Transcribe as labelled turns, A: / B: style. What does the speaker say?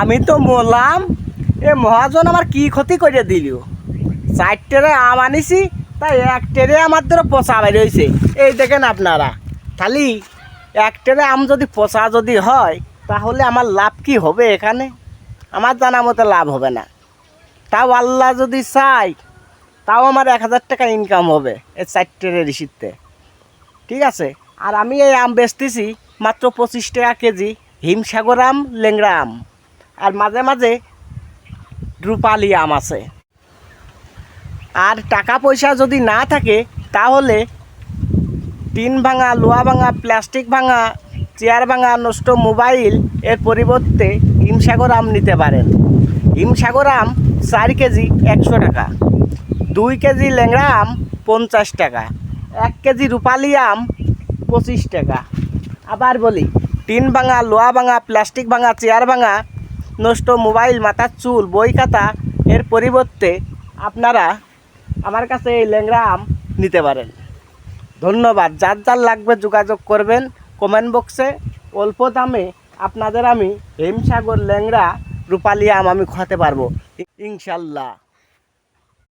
A: আমি তো বললাম এ মহাজন আমার কি ক্ষতি করে দিল। 4 টেরে আম আনিছি, তাই 1 টেরে আমার ধরো পচা বের হয়েছে। এই দেখেন আপনারা, খালি 1 টেরে আম যদি পচা যদি হয় তাহলে আমার লাভ কি হবে? এখানে আমার জানা মতো লাভ হবে না। তাও আল্লাহ যদি চাই তাও আমার 1000 টাকা ইনকাম হবে এই 4 টেরে রিসিতে। ঠিক আছে, আর আমি এই আম বেচতেছি মাত্র 25 টাকা কেজি। হিমসাগর আম, ল্যাংড়া আম, আর মাঝে মাঝে রূপালি আম আছে। আর টাকা পয়সা যদি না থাকে তাহলে টিন ভাঙা, লোহা ভাঙা, প্লাস্টিক ভাঙা, চেয়ার ভাঙা, নষ্ট মোবাইল এর পরিবর্তে হিমসাগর আম নিতে পারেন। হিমসাগর আম 4 কেজি 100 টাকা, 2 কেজি ল্যাংড়া আম 50 টাকা, 1 কেজি রূপালি আম 25 টাকা। আবার বলি, টিন ভাঙা, লোহা ভাঙা, প্লাস্টিক ভাঙা, চেয়ার ভাঙা, নষ্ট মোবাইল, মাথার চুল, বই খাতা এর পরিবর্তে আপনারা আমার কাছে এই ল্যাংড়া আম নিতে পারেন। ধন্যবাদ। যার যার লাগবে যোগাযোগ করবেন কমেন্ট বক্সে। অল্প দামে আপনাদের আমি হিমসাগর, ল্যাংড়া, রূপালি আম আমি খাওয়াতে পারবো ইনশাল্লাহ।